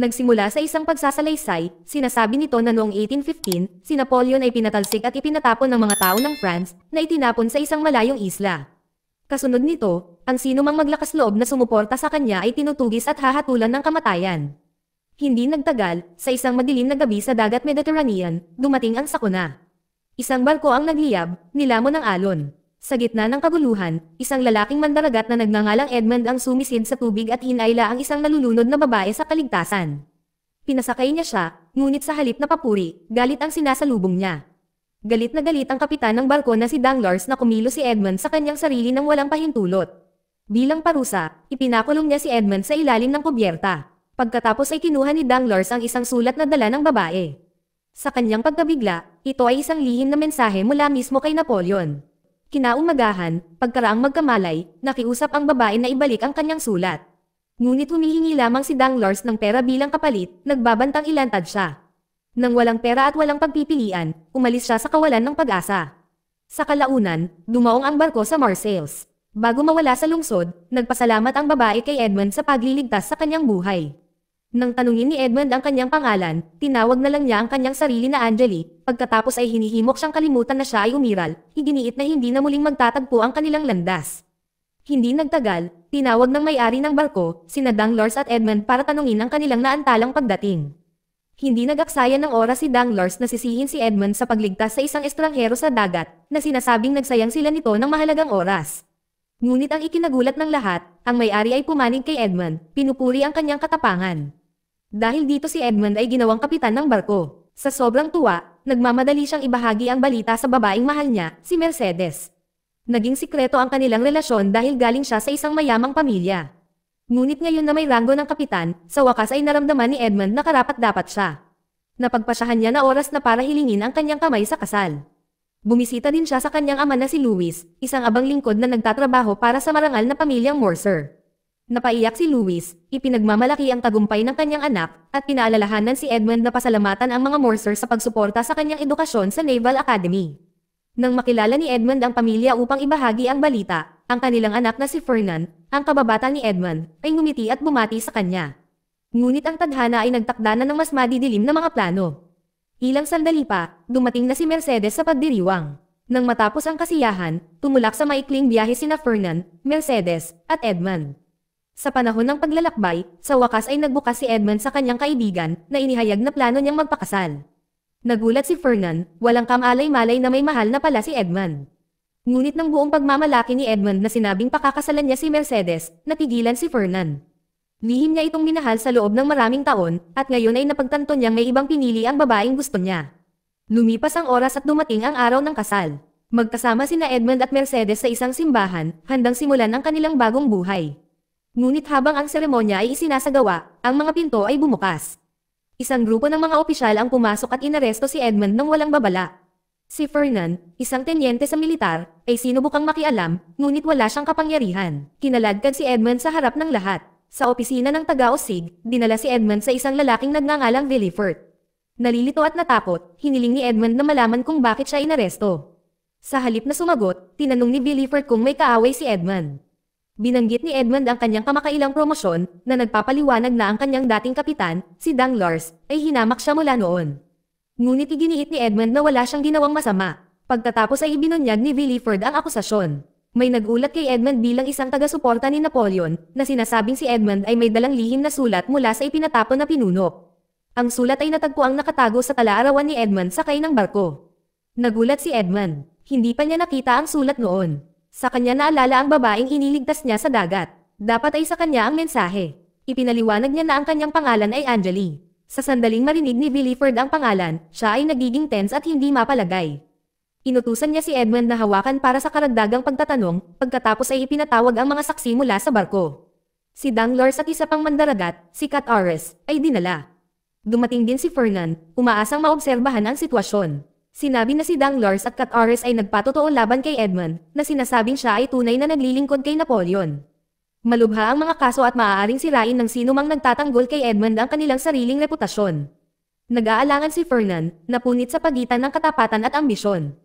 Nagsimula sa isang pagsasalaysay, sinasabi nito na noong 1815, si Napoleon ay pinatalsik at ipinatapon ng mga tao ng France na itinapon sa isang malayong isla. Kasunod nito, ang sinumang maglakas loob na sumuporta sa kanya ay tinutugis at hahatulan ng kamatayan. Hindi nagtagal, sa isang madilim na gabi sa dagat Mediterranean, dumating ang sakuna. Isang barko ang nagliyab, nilamon ng alon. Sa gitna ng kaguluhan, isang lalaking mandaragat na nagngangalang Edmund ang sumisid sa tubig at hinayla ang isang nalulunod na babae sa kaligtasan. Pinasakay niya siya, ngunit sa halip na papuri, galit ang sinasalubong niya. Galit na galit ang kapitan ng barko na si Danglars na kumilos si Edmund sa kanyang sarili nang walang pahintulot. Bilang parusa, ipinakulong niya si Edmund sa ilalim ng kubyerta. Pagkatapos ay kinuha ni Danglars ang isang sulat na dala ng babae. Sa kanyang pagkabigla, ito ay isang lihim na mensahe mula mismo kay Napoleon. Kinaumagahan, pagkaraang magkamalay, nakiusap ang babae na ibalik ang kanyang sulat. Ngunit humihingi lamang si Danglars ng pera bilang kapalit, nagbabantang ilantad siya. Nang walang pera at walang pagpipilian, umalis siya sa kawalan ng pag-asa. Sa kalaunan, dumaong ang barko sa Marseilles. Bago mawala sa lungsod, nagpasalamat ang babae kay Edmund sa pagliligtas sa kanyang buhay. Nang tanungin ni Edmund ang kanyang pangalan, tinawag na lang niya ang kanyang sarili na Angeli, pagkatapos ay hinihimok siyang kalimutan na siya ay umiral, iginiit na hindi na muling magtatagpo ang kanilang landas. Hindi nagtagal, tinawag ng may-ari ng barko, sina Danglars at Edmund para tanungin ang kanilang naantalang pagdating. Hindi nag-aksaya ng oras si Danglars na sisihin si Edmund sa pagligtas sa isang estranghero sa dagat, na sinasabing nagsayang sila nito ng mahalagang oras. Ngunit ang ikinagulat ng lahat, ang may-ari ay pumanig kay Edmund, pinupuri ang kanyang katapangan. Dahil dito si Edmund ay ginawang kapitan ng barko. Sa sobrang tuwa, nagmamadali siyang ibahagi ang balita sa babaeng mahal niya, si Mercedes. Naging sikreto ang kanilang relasyon dahil galing siya sa isang mayamang pamilya. Ngunit ngayon na may ranggo ng kapitan, sa wakas ay naramdaman ni Edmund na karapat-dapat siya. Napagpasyahan niya na oras na para hilingin ang kanyang kamay sa kasal. Bumisita din siya sa kanyang ama na si Louis, isang abang lingkod na nagtatrabaho para sa marangal na pamilyang Morser. Napaiyak si Louis, ipinagmamalaki ang tagumpay ng kanyang anak, at pinaalalahanan si Edmund na pasalamatan ang mga Morser sa pagsuporta sa kanyang edukasyon sa Naval Academy. Nang makilala ni Edmund ang pamilya upang ibahagi ang balita, ang kanilang anak na si Fernand, ang kababata ni Edmund, ay ngumiti at bumati sa kanya. Ngunit ang tadhana ay nagtakda na ng mas madidilim na mga plano. Ilang sandali pa, dumating na si Mercedes sa pagdiriwang. Nang matapos ang kasiyahan, tumulak sa maikling biyahe sina Fernand, Mercedes, at Edmund. Sa panahon ng paglalakbay, sa wakas ay nagbukas si Edmund sa kanyang kaibigan na inihayag na plano niyang magpakasal. Nagulat si Fernand, walang kamalay-malay na may mahal na pala si Edmund. Ngunit ng buong pagmamalaki ni Edmund na sinabing pakakasalan niya si Mercedes, napigilan si Fernand. Lihim niya itong minahal sa loob ng maraming taon, at ngayon ay napagtanto niyang may ibang pinili ang babaeng gusto niya. Lumipas ang oras at dumating ang araw ng kasal. Magkasama sina Edmund at Mercedes sa isang simbahan, handang simulan ang kanilang bagong buhay. Ngunit habang ang seremonya ay isinasagawa, ang mga pinto ay bumukas. Isang grupo ng mga opisyal ang pumasok at inaresto si Edmund nang walang babala. Si Fernand, isang tenyente sa militar, ay sinubukang makialam, ngunit wala siyang kapangyarihan. Kinaladkad si Edmund sa harap ng lahat. Sa opisina ng taga-osig, dinala si Edmund sa isang lalaking nagngangalang Villefort. Nalilito at natakot, hiniling ni Edmund na malaman kung bakit siya inaresto. Sa halip na sumagot, tinanong ni Villefort kung may kaaway si Edmund. Binanggit ni Edmund ang kanyang kamakailang promosyon, na nagpapaliwanag na ang kanyang dating kapitan, si Danglars, ay hinamak siya mula noon. Ngunit iginiit ni Edmund na wala siyang ginawang masama. Pagkatapos ay ibinunyag ni Villefort ang akusasyon. May nagulat kay Edmund bilang isang taga-suporta ni Napoleon, na sinasabing si Edmund ay may dalang lihim na sulat mula sa ipinatapon na pinuno. Ang sulat ay natagpuang nakatago sa tala-arawan ni Edmund sakay ng barko. Nagulat si Edmund. Hindi pa niya nakita ang sulat noon. Sa kanya naalala ang babaeng iniligtas niya sa dagat. Dapat ay sa kanya ang mensahe. Ipinaliwanag niya na ang kanyang pangalan ay Angeli. Sa sandaling marinig ni Villefort ang pangalan, siya ay nagiging tense at hindi mapalagay. Inutusan niya si Edmund na hawakan para sa karagdagang pagtatanong, pagkatapos ay ipinatawag ang mga saksi mula sa barko. Si Danglars at isa pang mandaragat, si Cat Ares, ay dinala. Dumating din si Fernand, umaasang maobserbahan ang sitwasyon. Sinabi na si Danglars at Cat Ares ay nagpatotoo laban kay Edmund, na sinasabing siya ay tunay na naglilingkod kay Napoleon. Malubha ang mga kaso at maaaring sirain ng sinumang nagtatanggol kay Edmund ang kanilang sariling reputasyon. Nag-aalangan si Fernand, napunit sa pagitan ng katapatan at ambisyon.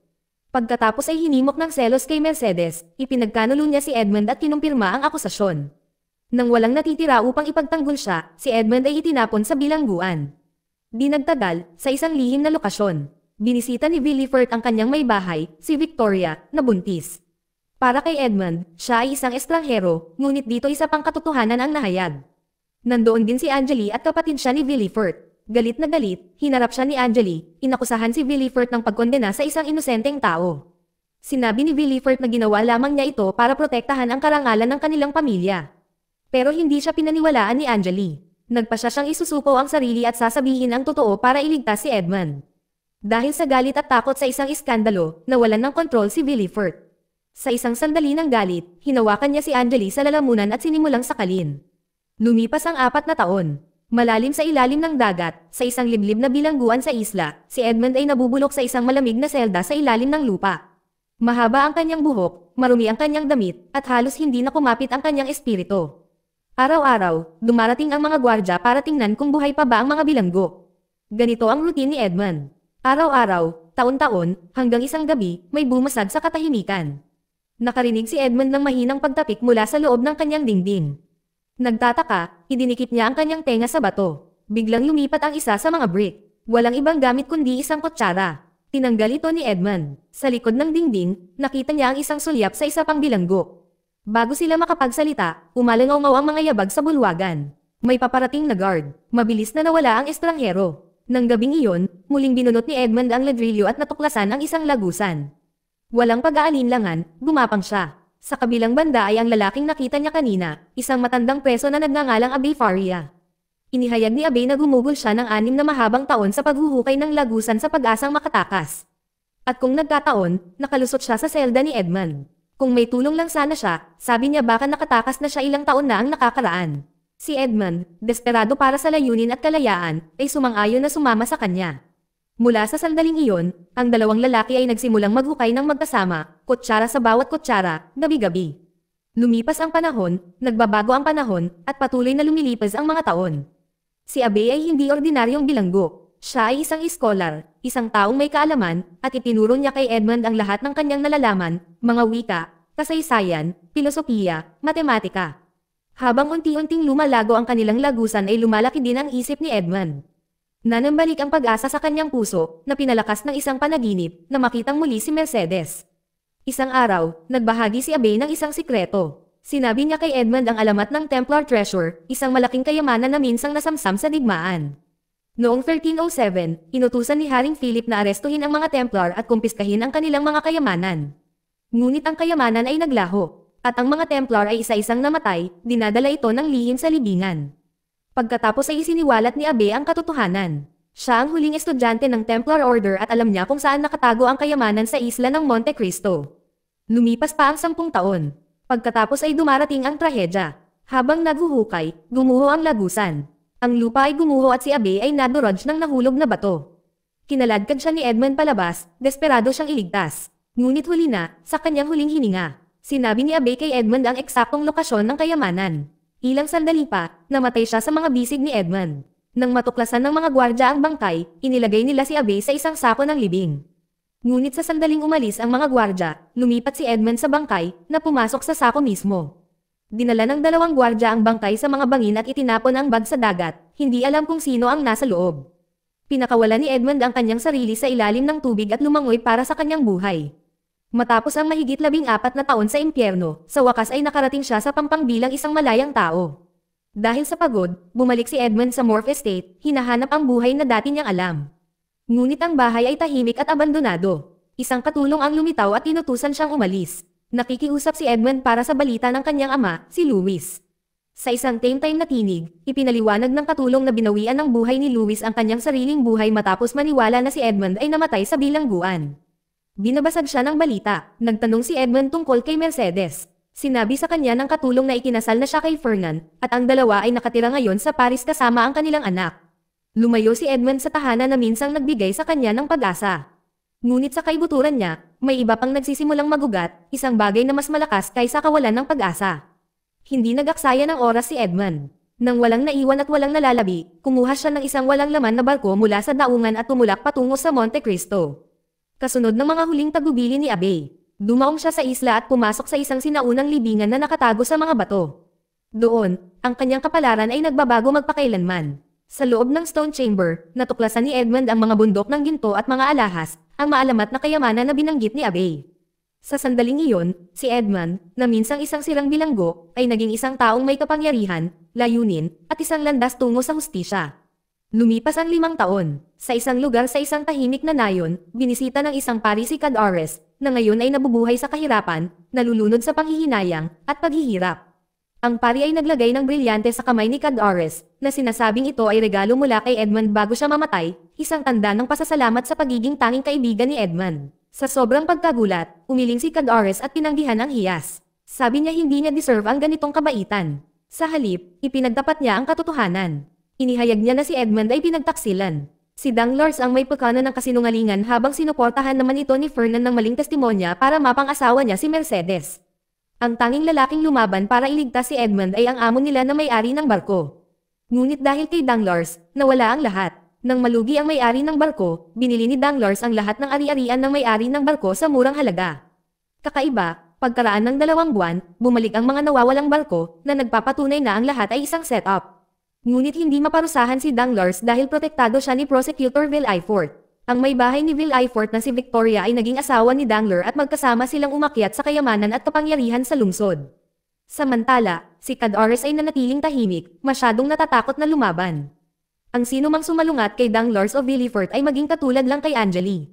Pagkatapos ay hinimok ng selos kay Mercedes, ipinagkanulo niya si Edmund at kinumpirma ang akusasyon. Nang walang natitira upang ipagtanggol siya, si Edmund ay itinapon sa bilangguan. Di nagtagal, sa isang lihim na lokasyon, binisita ni Villefort ang kanyang may bahay, si Victoria, na buntis. Para kay Edmund, siya ay isang estranghero, ngunit dito isa pang katotohanan ang nahayag. Nandoon din si Angeli at kapatid siya ni Villefort. Galit na galit, hinarap siya ni Angeli, inakusahan si Villefort ng pagkondena sa isang inosenteng tao. Sinabi ni Villefort na ginawa lamang niya ito para protektahan ang karangalan ng kanilang pamilya. Pero hindi siya pinaniwalaan ni Angeli. Nagpa siya siyang isusuko ang sarili at sasabihin ang totoo para iligtas si Edmund. Dahil sa galit at takot sa isang iskandalo, nawalan ng kontrol si Villefort. Sa isang sandali ng galit, hinawakan niya si Angeli sa lalamunan at sinimulang sakalin. Lumipas ang 4 na taon. Malalim sa ilalim ng dagat, sa isang liblib na bilangguan sa isla, si Edmund ay nabubulok sa isang malamig na selda sa ilalim ng lupa. Mahaba ang kanyang buhok, marumi ang kanyang damit, at halos hindi na kumapit ang kanyang espiritu. Araw-araw, dumarating ang mga gwardya para tingnan kung buhay pa ba ang mga bilanggo. Ganito ang routine ni Edmund. Araw-araw, taon-taon, hanggang isang gabi, may bumasag sa katahimikan. Nakarinig si Edmund ng mahinang pagtapik mula sa loob ng kanyang dingding. Nagtataka, idinikit niya ang kanyang tenga sa bato. Biglang lumipat ang isa sa mga brick. Walang ibang gamit kundi isang kutsara. Tinanggal ito ni Edmund. Sa likod ng dingding, nakita niya ang isang sulyap sa isa pang bilanggo. Bago sila makapagsalita, umalangaw ang mga yabag sa bulwagan. May paparating na guard. Mabilis na nawala ang estranghero. Nang gabing iyon, muling binunot ni Edmund ang ladrilyo at natuklasan ang isang lagusan. Walang pag-aalinlangan, gumapang siya. Sa kabilang banda ay ang lalaking nakita niya kanina, isang matandang preso na nagngangalang Abe Faria. Inihayag ni Abe na gumugol siya ng 6 na mahabang taon sa paghuhukay ng lagusan sa pag-asang makatakas. At kung nagkataon, nakalusot siya sa selda ni Edmund. Kung may tulong lang sana siya, sabi niya baka nakatakas na siya ilang taon na ang nakakaraan. Si Edmund, desperado para sa layunin at kalayaan, ay sumang-ayon na sumama sa kanya. Mula sa sandaling iyon, ang dalawang lalaki ay nagsimulang maghukay ng magkasama, kutsara sa bawat kutsara, gabi-gabi. Lumipas ang panahon, nagbabago ang panahon, at patuloy na lumilipas ang mga taon. Si Abe ay hindi ordinaryong bilanggo. Siya ay isang iskolar, isang taong may kaalaman, at itinuro niya kay Edmund ang lahat ng kanyang nalalaman, mga wika, kasaysayan, filosofiya, matematika. Habang unti-unting lumalago ang kanilang lagusan ay lumalaki din ang isip ni Edmund. Nanambalik ang pag-asa sa kanyang puso na pinalakas ng isang panaginip na makitang muli si Mercedes. Isang araw, nagbahagi si Abe ng isang sikreto. Sinabi niya kay Edmund ang alamat ng Templar Treasure, isang malaking kayamanan na minsang nasamsam sa digmaan. Noong 1307, inutusan ni Haring Philip na arestuhin ang mga Templar at kumpiskahin ang kanilang mga kayamanan. Ngunit ang kayamanan ay naglaho, at ang mga Templar ay isa-isang namatay, dinadala ito ng lihim sa libingan. Pagkatapos ay isiniwalat ni Abe ang katotohanan. Siya ang huling estudyante ng Templar Order at alam niya kung saan nakatago ang kayamanan sa isla ng Monte Cristo. Lumipas pa ang 10 taon. Pagkatapos ay dumarating ang trahedya. Habang naghuhukay, gumuho ang lagusan. Ang lupa ay gumuho at si Abe ay nadurog ng nahulog na bato. Kinaladkad siya ni Edmund palabas, desperado siyang iligtas. Ngunit huli na, sa kanyang huling hininga, sinabi ni Abe kay Edmund ang eksaktong lokasyon ng kayamanan. Ilang sandali pa, namatay siya sa mga bisig ni Edmund. Nang matuklasan ng mga gwardya ang bangkay, inilagay nila si Abe sa isang sako ng libing. Ngunit sa sandaling umalis ang mga gwardya, lumipat si Edmund sa bangkay, na pumasok sa sako mismo. Dinala ng 2 gwardya ang bangkay sa mga bangin at itinapon ang bag sa dagat, hindi alam kung sino ang nasa loob. Pinakawala ni Edmund ang kanyang sarili sa ilalim ng tubig at lumangoy para sa kanyang buhay. Matapos ang mahigit 14 na taon sa impyerno, sa wakas ay nakarating siya sa pampang bilang isang malayang tao. Dahil sa pagod, bumalik si Edmund sa Morph Estate, hinahanap ang buhay na dati niyang alam. Ngunit ang bahay ay tahimik at abandonado. Isang katulong ang lumitaw at inutusan siyang umalis. Nakikiusap si Edmund para sa balita ng kanyang ama, si Louis. Sa isang tame-time na tinig, ipinaliwanag ng katulong na binawian ng buhay ni Louis ang kanyang sariling buhay matapos maniwala na si Edmund ay namatay sa bilangguan. Binabasag siya ng balita. Nagtanong si Edmund tungkol kay Mercedes. Sinabi sa kanya ng katulong na ikinasal na siya kay Fernand, at ang dalawa ay nakatira ngayon sa Paris kasama ang kanilang anak. Lumayo si Edmund sa tahanan na minsang nagbigay sa kanya ng pag-asa. Ngunit sa kaibuturan niya, may iba pang nagsisimulang magugat, isang bagay na mas malakas kaysa kawalan ng pag-asa. Hindi nag-aksaya ng oras si Edmund. Nang walang naiwan at walang nalalabi, kumuha siya ng isang walang laman na barko mula sa daungan at tumulak patungo sa Monte Cristo. Kasunod ng mga huling tagubili ni Abe, dumaong siya sa isla at pumasok sa isang sinaunang libingan na nakatago sa mga bato. Doon, ang kanyang kapalaran ay nagbabago magpakailanman. Sa loob ng Stone Chamber, natuklasan ni Edmund ang mga bundok ng ginto at mga alahas, ang maalamat na kayamanan na binanggit ni Abe. Sa sandaling iyon, si Edmund, na minsang isang sirang bilanggo, ay naging isang taong may kapangyarihan, layunin, at isang landas tungo sa hustisya. Lumipas ang 5 taon. Sa isang lugar sa isang tahimik na nayon, binisita ng isang pari si Cadores, na ngayon ay nabubuhay sa kahirapan, nalulunod sa panghihinayang, at paghihirap. Ang pari ay naglagay ng brilyante sa kamay ni Cadores, na sinasabing ito ay regalo mula kay Edmund bago siya mamatay, isang tanda ng pasasalamat sa pagiging tanging kaibigan ni Edmund. Sa sobrang pagkagulat, umiling si Cadores at tinanggihan ang hiyas. Sabi niya hindi niya deserve ang ganitong kabaitan. Sa halip, ipinagtapat niya ang katotohanan. Inihayag niya na si Edmund ay pinagtaksilan. Si Danglars ang may pagkano ng kasinungalingan habang sinuportahan naman ito ni Fernan ng maling testimonya para mapang-asawa niya si Mercedes. Ang tanging lalaking lumaban para iligtas si Edmund ay ang amo nila na may-ari ng barko. Ngunit dahil kay Danglars, nawala ang lahat. Nang malugi ang may-ari ng barko, binili ni Danglars ang lahat ng ari-arian ng may-ari ng barko sa murang halaga. Kakaiba, pagkaraan ng 2 buwan, bumalik ang mga nawawalang barko na nagpapatunay na ang lahat ay isang setup. Ngunit hindi maparusahan si Danglars dahil protektado siya ni Prosecutor Villefort. Ang may bahay ni Villefort na si Victoria ay naging asawa ni Danglars at magkasama silang umakyat sa kayamanan at kapangyarihan sa lungsod. Samantala, si Cadores ay nanatiling tahimik, masyadong natatakot na lumaban. Ang sino mang sumalungat kay Danglars o Villefort ay maging katulad lang kay Angeli.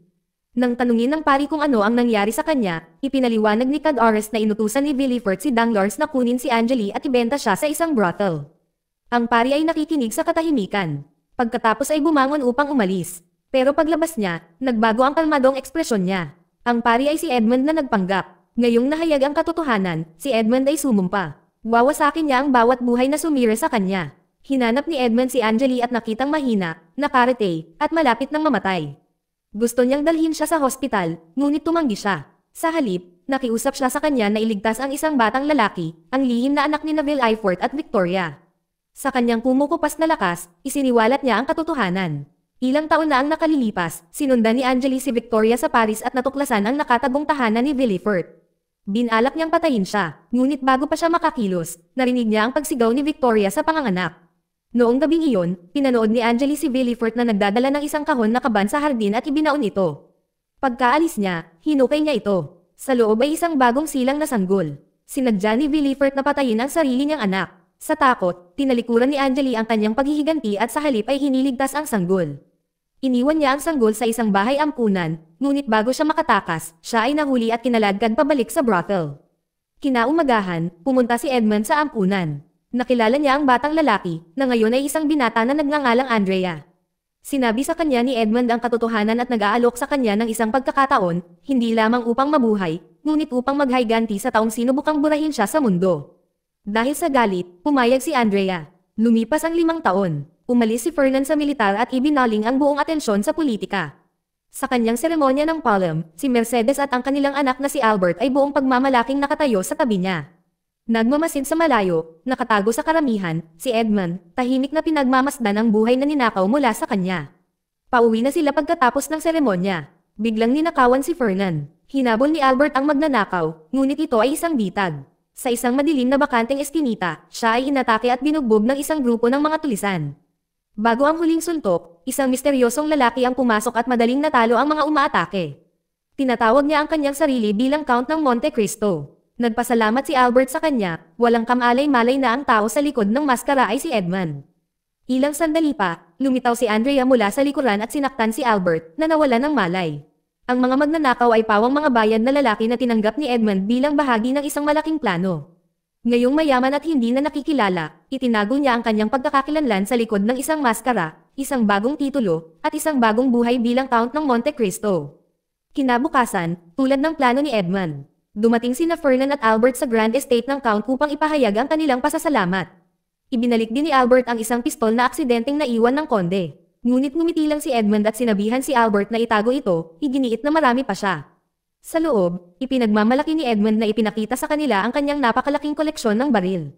Nang tanungin ng pari kung ano ang nangyari sa kanya, ipinaliwanag ni Cadores na inutusan ni Villefort si Danglars na kunin si Angeli at ibenta siya sa isang brothel. Ang pari ay nakikinig sa katahimikan. Pagkatapos ay bumangon upang umalis. Pero paglabas niya, nagbago ang kalmadong ekspresyon niya. Ang pari ay si Edmund na nagpanggap. Ngayong nahayag ang katotohanan, si Edmund ay sumumpa. Wawasakin niya ang bawat buhay na sumire sa kanya. Hinanap ni Edmund si Angeli at nakitang mahina, nakarete, at malapit nang mamatay. Gusto niyang dalhin siya sa hospital, ngunit tumanggi siya. Sa halip, nakiusap siya sa kanya na iligtas ang isang batang lalaki, ang lihim na anak ni Villefort at Victoria. Sa kanyang kumukupas na lakas, isiniwalat niya ang katotohanan. Ilang taon na ang nakalilipas, sinundan ni Angeli si Victoria sa Paris at natuklasan ang nakatagong tahanan ni Villefort. Binalak niyang patayin siya, ngunit bago pa siya makakilos, narinig niya ang pagsigaw ni Victoria sa panganganak. Noong gabing iyon, pinanood ni Angeli si Villefort na nagdadala ng isang kahon na kaban sa hardin at ibinaon ito. Pagkaalis niya, hinukay niya ito. Sa loob ay isang bagong silang na sanggol. Sinadya ni Villefort na patayin ang sarili niyang anak. Sa takot, tinalikuran ni Angeli ang kanyang paghihiganti at sa halip ay hiniligtas ang sanggol. Iniwan niya ang sanggol sa isang bahay ampunan, ngunit bago siya makatakas, siya ay nahuli at kinaladkad pabalik sa brothel. Kinaumagahan, pumunta si Edmund sa ampunan. Nakilala niya ang batang lalaki, na ngayon ay isang binata na nagngangalang Andrea. Sinabi sa kanya ni Edmund ang katotohanan at nag-aalok sa kanya ng isang pagkakataon, hindi lamang upang mabuhay, ngunit upang maghiganti sa taong sinubukang burahin siya sa mundo. Dahil sa galit, pumayag si Andrea. Lumipas ang 5 taon. Umalis si Fernan sa militar at ibinaling ang buong atensyon sa politika. Sa kanyang seremonya ng palm, si Mercedes at ang kanilang anak na si Albert ay buong pagmamalaking nakatayo sa tabi niya. Nagmamasid sa malayo, nakatago sa karamihan, si Edmund, tahimik na pinagmamasdan ang buhay na ninakaw mula sa kanya. Pauwi na sila pagkatapos ng seremonya. Biglang ninakawan si Fernan. Hinabol ni Albert ang magnanakaw, ngunit ito ay isang bitag. Sa isang madilim na bakanteng eskinita, siya ay inatake at binugbog ng isang grupo ng mga tulisan. Bago ang huling suntok, isang misteryosong lalaki ang pumasok at madaling natalo ang mga umaatake. Tinatawag niya ang kanyang sarili bilang Count ng Monte Cristo. Nagpasalamat si Albert sa kanya, walang kamalay-malay na ang tao sa likod ng maskara ay si Edmund. Ilang sandali pa, lumitaw si Andrea mula sa likuran at sinaktan si Albert na nawala ng malay. Ang mga magnanakaw ay pawang mga bayad na lalaki na tinanggap ni Edmund bilang bahagi ng isang malaking plano. Ngayong mayaman at hindi na nakikilala, itinago niya ang kanyang pagkakakilanlan sa likod ng isang maskara, isang bagong titulo, at isang bagong buhay bilang Count ng Monte Cristo. Kinabukasan, tulad ng plano ni Edmund, dumating sina Fernan at Albert sa Grand Estate ng Count upang ipahayag ang kanilang pasasalamat. Ibinalik din ni Albert ang isang pistol na aksidenteng naiwan ng konde. Ngunit ngumiti lang si Edmund at sinabihan si Albert na itago ito, iginiit na marami pa siya. Sa loob, ipinagmamalaki ni Edmund na ipinakita sa kanila ang kanyang napakalaking koleksyon ng baril.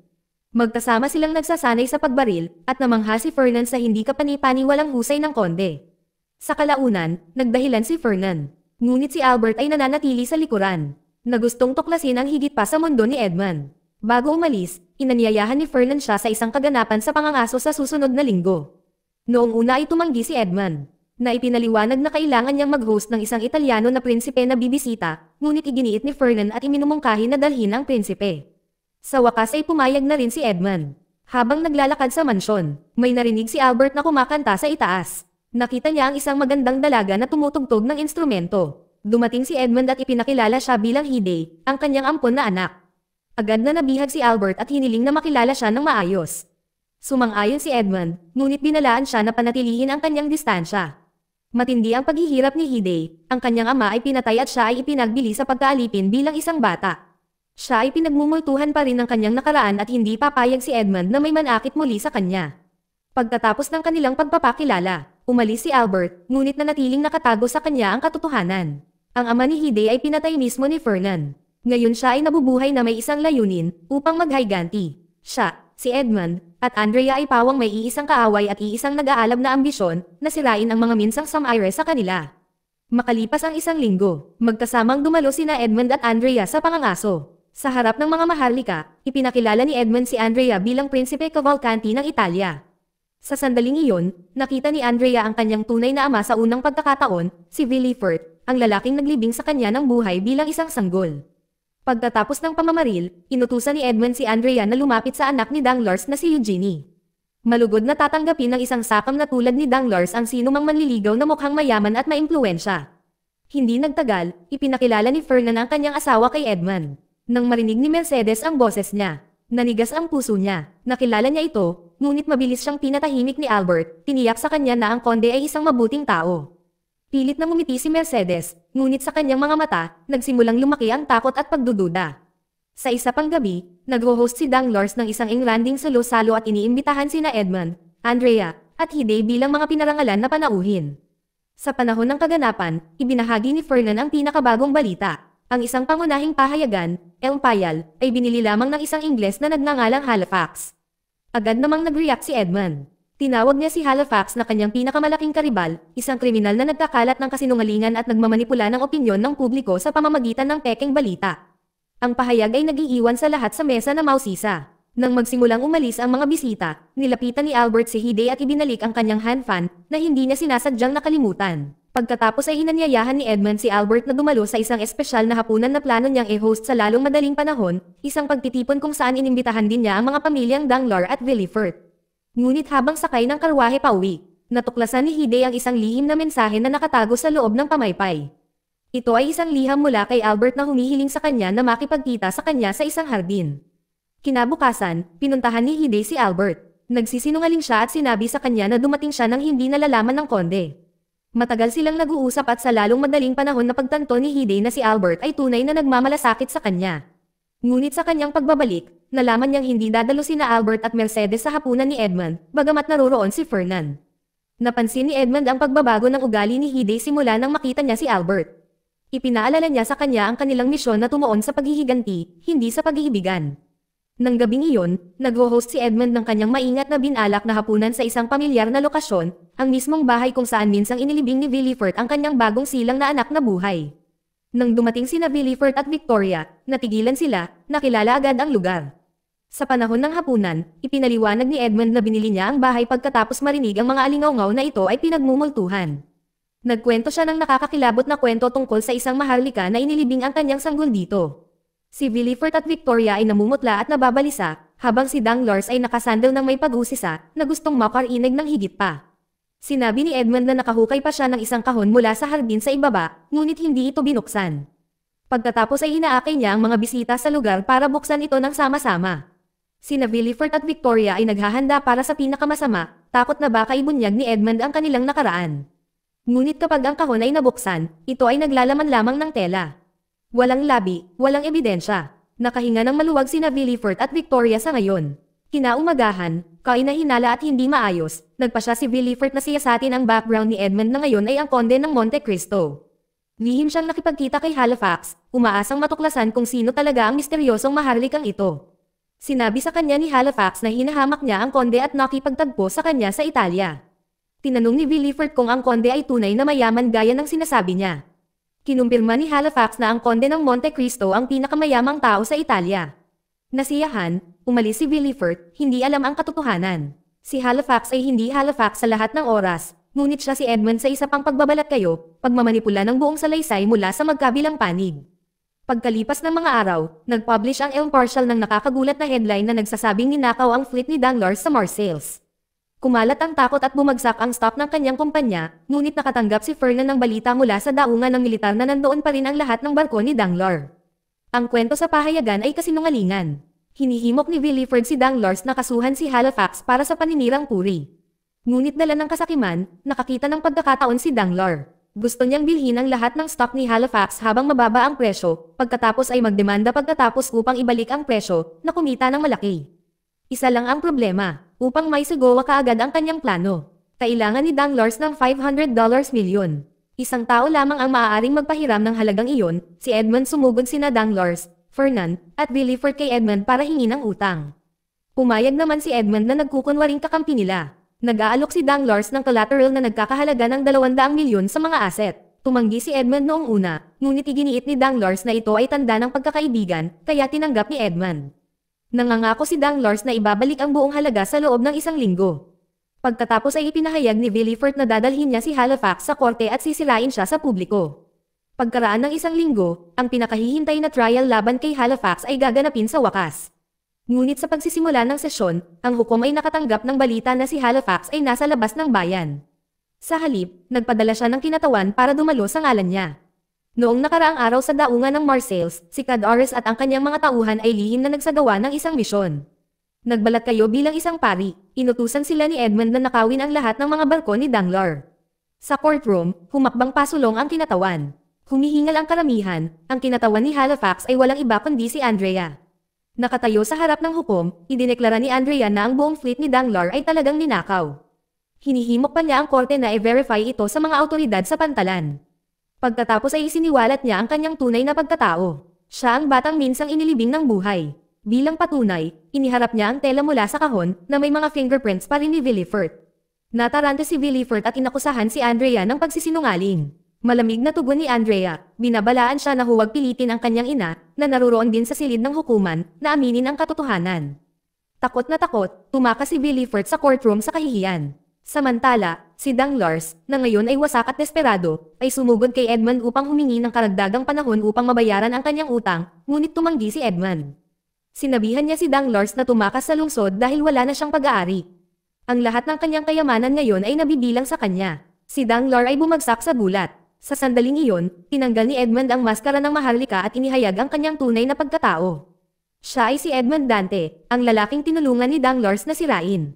Magkasama silang nagsasanay sa pagbaril, at namangha si Fernan sa hindi kapani-paniwalang husay ng konde. Sa kalaunan, nagdahilan si Fernan. Ngunit si Albert ay nananatili sa likuran, na gustong tuklasin ang higit pa sa mundo ni Edmund. Bago umalis, inanyayahan ni Fernan siya sa isang kaganapan sa pangangaso sa susunod na linggo. Noong una ay tumanggi si Edmund, na ipinaliwanag na kailangan niyang mag-host ng isang Italyano na prinsipe na bibisita, ngunit iginiit ni Fernan at iminumungkahi na dalhin ang prinsipe. Sa wakas ay pumayag na rin si Edmund. Habang naglalakad sa mansyon, may narinig si Albert na kumakanta sa itaas. Nakita niya ang isang magandang dalaga na tumutugtog ng instrumento. Dumating si Edmund at ipinakilala siya bilang Hide, ang kanyang ampon na anak. Agad na nabihag si Albert at hiniling na makilala siya ng maayos. Sumang-ayon si Edmund, ngunit binalaan siya na panatilihin ang kanyang distansya. Matindi ang paghihirap ni Hide, ang kanyang ama ay pinatay at siya ay ipinagbili sa pagkaalipin bilang isang bata. Siya ay pinagmumultuhan pa rin ng kanyang nakaraan at hindi papayag si Edmund na may manakit muli sa kanya. Pagkatapos ng kanilang pagpapakilala, umalis si Albert, ngunit nanatiling nakatago sa kanya ang katotohanan. Ang ama ni Hide ay pinatay mismo ni Fernan. Ngayon siya ay nabubuhay na may isang layunin upang maghayganti. Siya, si Edmund, at Andrea ay pawang may iisang kaaway at iisang nag-aalab na ambisyon na sirain ang mga minsang samaire sa kanila. Makalipas ang isang linggo, magkasamang dumalo sina Edmund at Andrea sa pangangaso. Sa harap ng mga maharlika, ipinakilala ni Edmund si Andrea bilang Prinsipe Cavalcanti ng Italia. Sa sandaling iyon, nakita ni Andrea ang kanyang tunay na ama sa unang pagkakataon, si Villefort, ang lalaking naglibing sa kanya ng buhay bilang isang sanggol. Pagkatapos ng pamamaril, inutusan ni Edmund si Andrea na lumapit sa anak ni Danglars na si Eugenie. Malugod na tatanggapin ng isang sakam na tulad ni Danglars ang sinumang manliligaw na mukhang mayaman at maimpluwensya. Hindi nagtagal, ipinakilala ni Fernan ang kanyang asawa kay Edmund. Nang marinig ni Mercedes ang boses niya, nanigas ang puso niya. Nakilala niya ito, ngunit mabilis siyang pinatahimik ni Albert, tiniyak sa kanya na ang konde ay isang mabuting tao. Pilit na ngumiti si Mercedes, ngunit sa kanyang mga mata, nagsimulang lumaki ang takot at pagdududa. Sa isa pang gabi, nag-host si Danglars ng isang Englanding salo-salo at iniimbitahan sina Edmund, Andrea, at Hide bilang mga pinarangalan na panauhin. Sa panahon ng kaganapan, ibinahagi ni Fernan ang pinakabagong balita. Ang isang pangunahing pahayagan, El Payal, ay binili lamang ng isang Ingles na nagngangalang Halifax. Agad namang nag-react si Edmund. Tinawag niya si Halifax na kanyang pinakamalaking karibal, isang kriminal na nagkakalat ng kasinungalingan at nagmamanipula ng opinyon ng publiko sa pamamagitan ng pekeng balita. Ang pahayag ay nag-iiwan sa lahat sa mesa na mausisa. Nang magsimulang umalis ang mga bisita, nilapitan ni Albert si Hide at ibinalik ang kanyang handfan na hindi niya sinasadyang nakalimutan. Pagkatapos ay hinanyayahan ni Edmund si Albert na dumalo sa isang espesyal na hapunan na plano niyang i-host sa lalong madaling panahon, isang pagtitipon kung saan inimbitahan din niya ang mga pamilyang Danglars at Villefort. Ngunit habang sakay ng karwahe pauwi, natuklasan ni Hide ang isang lihim na mensahe na nakatago sa loob ng pamaypay. Ito ay isang liham mula kay Albert na humihiling sa kanya na makipagkita sa kanya sa isang hardin. Kinabukasan, pinuntahan ni Hide si Albert. Nagsisinungaling siya at sinabi sa kanya na dumating siya nang hindi nalalaman ng konde. Matagal silang nag-uusap at sa lalong madaling panahon na pagtanto ni Hide na si Albert ay tunay na nagmamalasakit sa kanya. Ngunit sa kanyang pagbabalik, nalaman niyang hindi dadalo sina Albert at Mercedes sa hapunan ni Edmund, bagamat naroroon si Fernan. Napansin ni Edmund ang pagbabago ng ugali ni Hide simula nang makita niya si Albert. Ipinaalala niya sa kanya ang kanilang misyon na tumuon sa paghihiganti, hindi sa pag-iibigan. Nang gabing iyon, nag-host si Edmund ng kanyang maingat na binalak na hapunan sa isang pamilyar na lokasyon, ang mismong bahay kung saan minsang inilibing ni Villefort ang kanyang bagong silang na anak na buhay. Nang dumating sina Villefort at Victoria, natigilan sila, nakilala agad ang lugar. Sa panahon ng hapunan, ipinaliwanag ni Edmund na binili niya ang bahay pagkatapos marinig ang mga alingaw-ngaw na ito ay pinagmumultuhan. Nagkwento siya ng nakakakilabot na kwento tungkol sa isang maharlika na inilibing ang kanyang sanggol dito. Si Villefort at Victoria ay namumutla at nababalisa, habang si Danglars ay nakasandal ng may pag-usisa na gustong makarinig ng higit pa. Sinabi ni Edmund na nakahukay pa siya ng isang kahon mula sa hardin sa ibaba, ngunit hindi ito binuksan. Pagkatapos ay inaakay niya ang mga bisita sa lugar para buksan ito ng sama-sama. Sina Villefort at Victoria ay naghahanda para sa pinakamasama, takot na baka ibunyag ni Edmund ang kanilang nakaraan. Ngunit kapag ang kahon ay nabuksan, ito ay naglalaman lamang ng tela. Walang labi, walang ebidensya. Nakahinga ng maluwag sina Villefort at Victoria sa ngayon. Kinaumagahan, kainahinala at hindi maayos, nagpa siya si Villefort na siyasatin ang background ni Edmund na ngayon ay ang konde ng Monte Cristo. Lihim siyang nakipagkita kay Halifax, umaasang matuklasan kung sino talaga ang misteryosong maharlikang ito. Sinabi sa kanya ni Halifax na hinahamak niya ang konde at nakipagtagpo sa kanya sa Italia. Tinanong ni Villefort kung ang konde ay tunay na mayaman gaya ng sinasabi niya. Kinumpirma ni Halifax na ang konde ng Monte Cristo ang pinakamayamang tao sa Italia. Nasiyahan, umalis si Villefort, hindi alam ang katotohanan. Si Halifax ay hindi Halifax sa lahat ng oras, ngunit siya si Edmund sa isa pang pagbabalat kayo, pagmamanipula ng buong salaysay mula sa magkabilang panig. Pagkalipas ng mga araw, nag-publish ang El Impartial ng nakakagulat na headline na nagsasabing ninakaw ang fleet ni Danglars sa Marseilles. Kumalat ang takot at bumagsak ang stock ng kanyang kumpanya, ngunit nakatanggap si Fernand ng balita mula sa daungan ng militar na nandoon pa rin ang lahat ng barko ni Danglars. Ang kwento sa pahayagan ay kasinungalingan. Hinihimok ni Villefort si Danglars na kasuhan si Halifax para sa paninirang puri. Ngunit dala ng kasakiman, nakakita ng pagkakataon si Danglars. Gusto niyang bilhin ang lahat ng stock ni Halifax habang mababa ang presyo, pagkatapos ay magdemanda pagkatapos upang ibalik ang presyo na kumita ng malaki. Isa lang ang problema, upang may sigawa kaagad ang kanyang plano. Kailangan ni Danglars ng $500 milyon. Isang tao lamang ang maaaring magpahiram ng halagang iyon, si Edmund. Sumugod sina Danglars, Fernand, at Villefort kay Edmund para hingin ang utang. Pumayag naman si Edmund na nagkukunwaring kakampi nila. Nag-aalok si Danglars ng collateral na nagkakahalaga ng 200 milyon sa mga asset. Tumanggi si Edmund noong una, ngunit iginiit ni Danglars na ito ay tanda ng pagkakaibigan, kaya tinanggap ni Edmund. Nangangako si Danglars na ibabalik ang buong halaga sa loob ng 1 linggo. Pagkatapos ay ipinahayag ni Villefort na dadalhin niya si Halifax sa korte at sisirain siya sa publiko. Pagkaraan ng 1 linggo, ang pinakahihintay na trial laban kay Halifax ay gaganapin sa wakas. Ngunit sa pagsisimula ng sesyon, ang hukom ay nakatanggap ng balita na si Halifax ay nasa labas ng bayan. Sa halip, nagpadala siya ng kinatawan para dumalo sa ngalan niya. Noong nakaraang araw sa daungan ng Marseilles, si Cadores at ang kanyang mga tauhan ay lihim na nagsagawa ng isang misyon. Nagbalat kayo bilang isang pari, inutusan sila ni Edmund na nakawin ang lahat ng mga barko ni Danglars. Sa courtroom, humakbang pasulong ang kinatawan. Humihingal ang karamihan, ang kinatawan ni Halifax ay walang iba kundi si Andrea. Nakatayo sa harap ng hukom, idineklara ni Andrea na ang buong fleet ni Danglars ay talagang ninakaw. Hinihimok pa niya ang korte na i-verify ito sa mga awtoridad sa pantalan. Pagkatapos ay isiniwalat niya ang kanyang tunay na pagkatao. Siya ang batang minsang inilibing ng buhay. Bilang patunay, iniharap niya ang tela mula sa kahon na may mga fingerprints pa rin ni Villefort. Nataranta si Villefort at inakusahan si Andrea ng pagsisinungaling. Malamig na tugon ni Andrea, binabalaan siya na huwag pilitin ang kanyang ina, na naruroon din sa silid ng hukuman, na aminin ang katotohanan. Takot na takot, tumakas si Villefort sa courtroom sa kahihiyan. Samantala, si Danglars, na ngayon ay wasak at desperado, ay sumugod kay Edmund upang humingi ng karagdagang panahon upang mabayaran ang kanyang utang, ngunit tumanggi si Edmund. Sinabihan niya si Danglars na tumakas sa lungsod dahil wala na siyang pag-aari. Ang lahat ng kanyang kayamanan ngayon ay nabibilang sa kanya. Si Danglars ay bumagsak sa gulat. Sa sandaling iyon, tinanggal ni Edmund ang maskara ng maharlika at inihayag ang kanyang tunay na pagkatao. Siya ay si Edmund Dante, ang lalaking tinulungan ni Danglars na sirain.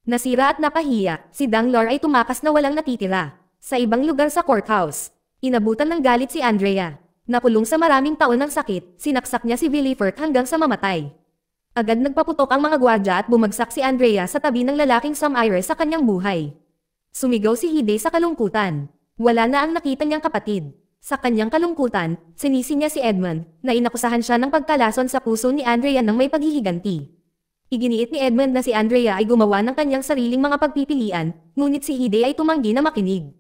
Nasira at napahiya, si Danglars ay tumakas na walang natitira. Sa ibang lugar sa courthouse, inabutan ng galit si Andrea. Nakulong sa maraming taon ng sakit, sinaksak niya si Villefort hanggang sa mamatay. Agad nagpaputok ang mga gwardya at bumagsak si Andrea sa tabi ng lalaking sumire sa kanyang buhay. Sumigaw si Hide sa kalungkutan. Wala na ang nakita niyang kapatid. Sa kanyang kalungkutan, sinisi niya si Edmund, na inakusahan siya ng pagkalason sa puso ni Andrea ng may paghihiganti. Iginiit ni Edmund na si Andrea ay gumawa ng kanyang sariling mga pagpipilian, ngunit si Hide ay tumanggi na makinig.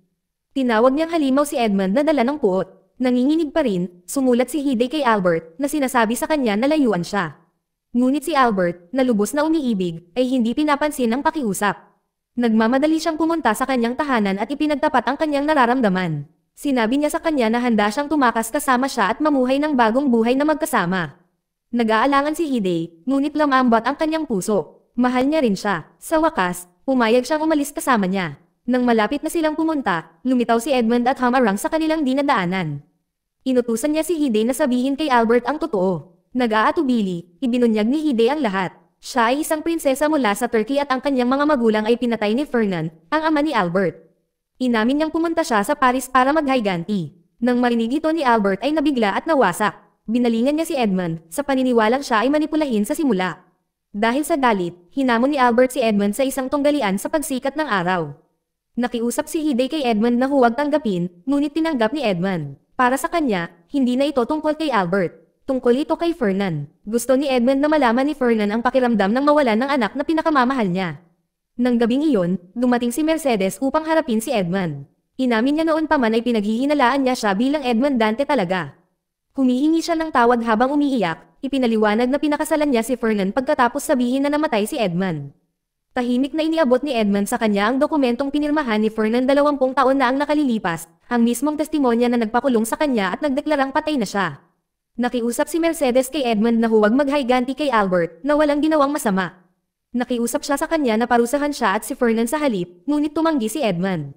Tinawag niyang halimaw si Edmund na dala ng puot. Nanginginig pa rin, sumulat si Hide kay Albert, na sinasabi sa kanya na layuan siya. Ngunit si Albert, na lubos na umiibig, ay hindi pinapansin ang pakiusap. Nagmamadali siyang pumunta sa kanyang tahanan at ipinagtapat ang kanyang nararamdaman. Sinabi niya sa kanya na handa siyang tumakas kasama siya at mamuhay ng bagong buhay na magkasama. Nag-aalangan si Hide, ngunit lamambot ang kanyang puso. Mahal niya rin siya. Sa wakas, pumayag siyang umalis kasama niya. Nang malapit na silang pumunta, lumitaw si Edmund at humarang sa kanilang dinadaanan. Inutusan niya si Hide na sabihin kay Albert ang totoo. Nag-aatubili, ibinunyag ni Hide ang lahat. Siya ay isang prinsesa mula sa Turkey at ang kanyang mga magulang ay pinatay ni Fernand, ang ama ni Albert. Inamin niyang pumunta siya sa Paris para maghayganti. Nang marinig ito ni Albert ay nabigla at nawasak. Binalingan niya si Edmund, sa paniniwalang siya ay manipulahin sa simula. Dahil sa galit, hinamon ni Albert si Edmund sa isang tunggalian sa pagsikat ng araw. Nakiusap si Hide kay Edmund na huwag tanggapin, ngunit tinanggap ni Edmund. Para sa kanya, hindi na ito tungkol kay Albert. Tungkol ito kay Fernand. Gusto ni Edmund na malaman ni Fernand ang pakiramdam ng mawalan ng anak na pinakamamahal niya. Nang gabing iyon, dumating si Mercedes upang harapin si Edmund. Inamin niya noon pa man ay pinaghihinalaan niya siya bilang Edmund Dante talaga. Humihingi siya ng tawad habang umiiyak, ipinaliwanag na pinakasalan niya si Fernan pagkatapos sabihin na namatay si Edmund. Tahimik na iniabot ni Edmund sa kanya ang dokumentong pinirmahan ni Fernan 20 taon na ang nakalilipas, ang mismong testimonya na nagpakulong sa kanya at nagdeklarang patay na siya. Nakiusap si Mercedes kay Edmund na huwag maghiganti kay Albert na walang ginawang masama. Nakiusap siya sa kanya na parusahan siya at si Fernan sa halip, ngunit tumanggi si Edmund.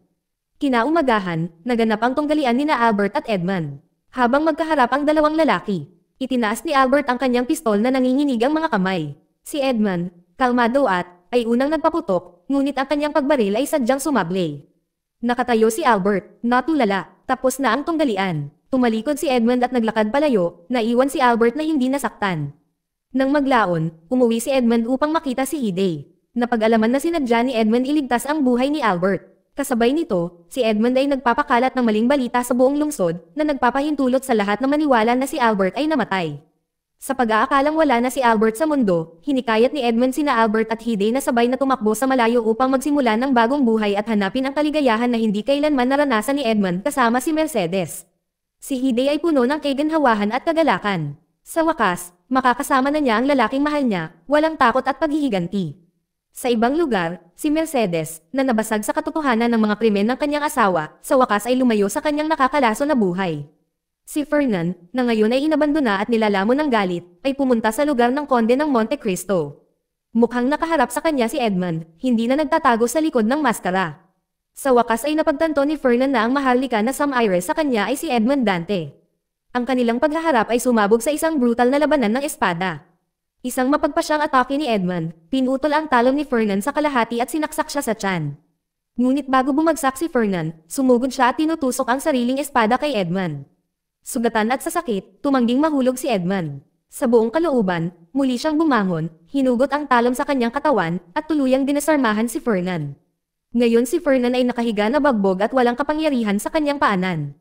Kinaumagahan, naganap ang tunggalian nina Albert at Edmund. Habang magkaharap ang dalawang lalaki, itinaas ni Albert ang kanyang pistol na nanginginig ang mga kamay. Si Edmund, kalmado ay unang nagpaputok, ngunit ang kanyang pagbaril ay sadyang sumablay. Nakatayo si Albert, natulala, tapos na ang tunggalian. Tumalikod si Edmund at naglakad palayo, naiwan si Albert na hindi nasaktan. Nang maglaon, umuwi si Edmund upang makita si Hide. Napag-alaman na sinadya ni Edmund iligtas ang buhay ni Albert. Kasabay nito, si Edmund ay nagpapakalat ng maling balita sa buong lungsod na nagpapahintulot sa lahat na maniwala na si Albert ay namatay. Sa pag-aakalang wala na si Albert sa mundo, hinikayat ni Edmund sina Albert at Hide na sabay na tumakbo sa malayo upang magsimula ng bagong buhay at hanapin ang kaligayahan na hindi kailanman naranasan ni Edmund kasama si Mercedes. Si Hide ay puno ng kaginhawahan at kagalakan. Sa wakas, makakasama na niya ang lalaking mahal niya, walang takot at paghihiganti. Sa ibang lugar, si Mercedes, na nabasag sa katotohanan ng mga krimen ng kanyang asawa, sa wakas ay lumayo sa kanyang nakakalaso na buhay. Si Fernan, na ngayon ay inabandona at nilalamon ng galit, ay pumunta sa lugar ng Konde ng Monte Cristo. Mukhang nakaharap sa kanya si Edmund, hindi na nagtatago sa likod ng maskara. Sa wakas ay napagtanto ni Fernan na ang maharlika na Samaire sa kanya ay si Edmund Dante. Ang kanilang paghaharap ay sumabog sa isang brutal na labanan ng espada. Isang mapagpasyang atake ni Edmund, pinutol ang talon ni Fernan sa kalahati at sinaksak siya sa tiyan. Ngunit bago bumagsak si Fernan, sumugod siya at tinutusok ang sariling espada kay Edmund. Sugatan at sa sakit, tumangging mahulog si Edmund. Sa buong kalooban, muli siyang bumangon, hinugot ang talon sa kanyang katawan, at tuluyang dinasarmahan si Fernan. Ngayon si Fernan ay nakahiga na bagbog at walang kapangyarihan sa kanyang paanan.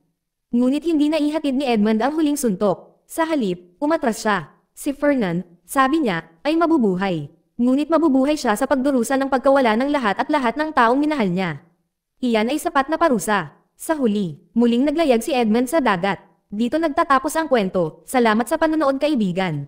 Ngunit hindi na ihatid ni Edmund ang huling suntok. Sa halip, umatras siya. Si Fernan, sabi niya, ay mabubuhay. Ngunit mabubuhay siya sa pagdurusa ng pagkawala ng lahat ng taong minahal niya. Iyan ay sapat na parusa. Sa huli, muling naglayag si Edmund sa dagat. Dito nagtatapos ang kwento. Salamat sa panonood kaibigan.